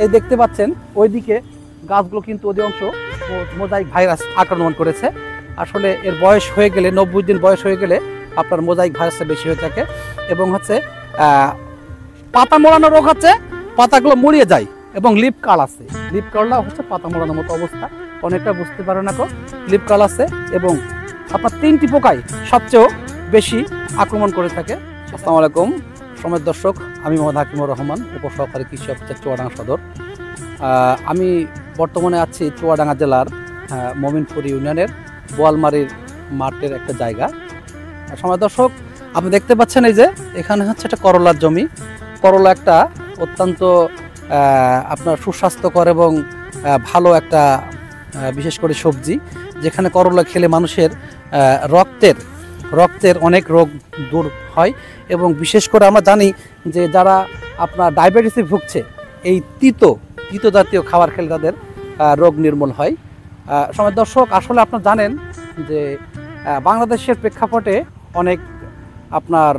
এই দেখতে পাচ্ছেন ওইদিকে গাছগুলো কিন্তু অধিকাংশ মোজাইক ভাইরাস আক্রমণ করেছে। আসলে এর বয়স হয়ে গেলে 90 দিন বয়স হয়ে গেলে আপনার মোজাইক ভাইরাসটা বেশি হয়ে থাকে এবং হচ্ছে পাতা মোড়ানো রোগ হচ্ছে, পাতাগুলো মুড়িয়ে যায় এবং লিপ কাল আছে। লিপ কালটা হচ্ছে পাতা মোড়ানোর মতো অবস্থা, অনেকটা বুঝতে পারে না কো। লিপ কাল আছে এবং আপনার 3টি পোকাই সবচেয়ে বেশি আক্রমণ করে থাকে। আসসালামু আলাইকুম সময় দর্শক, আমি মোহাম্মদ হাকিমুর রহমান, উপসহকারী কৃষি অফিসার চুয়াডাঙ্গা সদর। আমি বর্তমানে আছি চুয়াডাঙ্গা জেলার মমিনপুর ইউনিয়নের বোয়ালমারির মাঠের একটা জায়গা। সময় দর্শক, আপনি দেখতে পাচ্ছেন এই যে এখানে হচ্ছে একটা করলার জমি। করলা একটা অত্যন্ত আপনার সুস্বাস্থ্যকর এবং ভালো একটা বিশেষ করে সবজি, যেখানে করলা খেলে মানুষের রক্তের অনেক রোগ দূর হয় এবং বিশেষ করে আমরা জানি যে যারা আপনার ডায়াবেটিসে ভুগছে এই তিতো জাতীয় খাবার খেলে তাদের রোগ নির্মূল হয়। সময় দর্শক, আসলে আপনারা জানেন যে বাংলাদেশের প্রেক্ষাপটে অনেক আপনার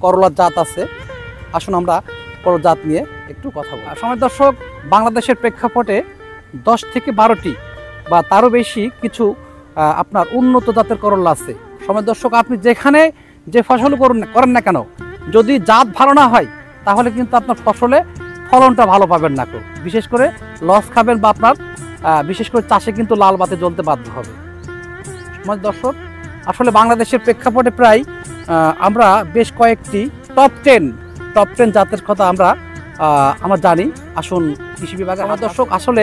করলার জাত আছে। আসুন আমরা করলার জাত নিয়ে একটু কথা বলি। সময় দর্শক, বাংলাদেশের প্রেক্ষাপটে 10 থেকে 12টি বা তারও বেশি কিছু আপনার উন্নত জাতের করলা আছে। সময় দর্শক, আপনি যেখানে যে ফসল করেন না কেন, যদি জাত ভালো না হয় তাহলে কিন্তু আপনার ফসলে ফলনটা ভালো পাবেন না। বিশেষ করে লস খাবেন বা আপনার বিশেষ করে চাষে কিন্তু লাল বাতি জ্বলতে বাধ্য হবে। সময় দর্শক, আসলে বাংলাদেশের প্রেক্ষাপটে প্রায় আমরা বেশ কয়েকটি টপ 10 জাতের কথা আমরা জানি। আসুন কৃষি বিভাগে আমার দর্শক, আসলে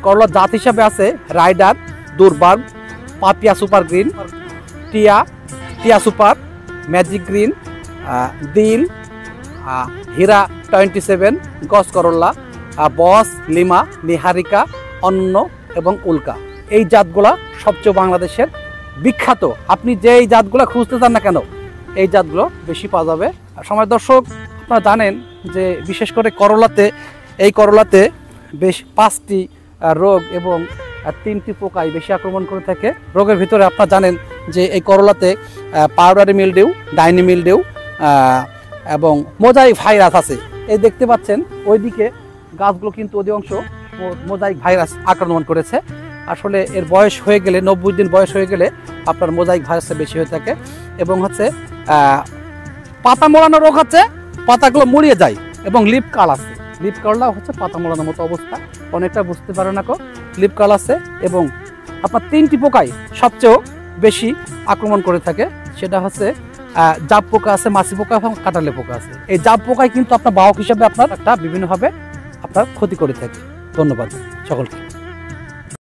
করলার জাত হিসাবে আছে রাইডার, দুর্বার, পাপিয়া সুপার গ্রিন, টিয়া সুপার, ম্যাজিক গ্রিন, দিল, হীরা 27, গস করল্লা, বস, লিমা, নিহারিকা, অন্য এবং উল্কা। এই জাতগুলা সবচেয়ে বাংলাদেশের বিখ্যাত। আপনি যে এই জাতগুলো খুঁজতে চান না কেন, এই জাতগুলো বেশি পাওয়া যাবে। সময় দর্শক, আপনারা জানেন যে বিশেষ করে করলাতে বেশ 5টি রোগ এবং 3টি পোকাই বেশি আক্রমণ করে থাকে। রোগের ভিতরে আপনারা জানেন যে এই করলাতে পাউডারি মিলডিউ, ডাইনি মিলডিউ এবং মোজাইক ভাইরাস আছে। এই দেখতে পাচ্ছেন ওইদিকে গাছগুলো কিন্তু অধিকাংশ মোজাইক ভাইরাস আক্রমণ করেছে। আসলে এর বয়স হয়ে গেলে 90 দিন বয়স হয়ে গেলে আপনার মোজাইক ভাইরাসটা বেশি হয়ে থাকে এবং হচ্ছে পাতা মোড়ানো রোগ হচ্ছে, পাতাগুলো মুড়িয়ে যায় এবং লিপ কাল আছে। লিপ কালটা হচ্ছে পাতা মোড়ানোর মতো অবস্থা, অনেকটা বুঝতে পারে না কো। লিপ কাল আছে এবং আপনার 3টি পোকাই সবচেয়ে বেশি আক্রমণ করে থাকে। সেটা হচ্ছে জাপ পোকা আছে, মাছি পোকা এবং কাঁটালে পোকা আছে। এই জাপ পোকাই কিন্তু আপনার বাহক হিসাবে আপনার বিভিন্নভাবে আপনার ক্ষতি করে থাকে। ধন্যবাদ সকলকে।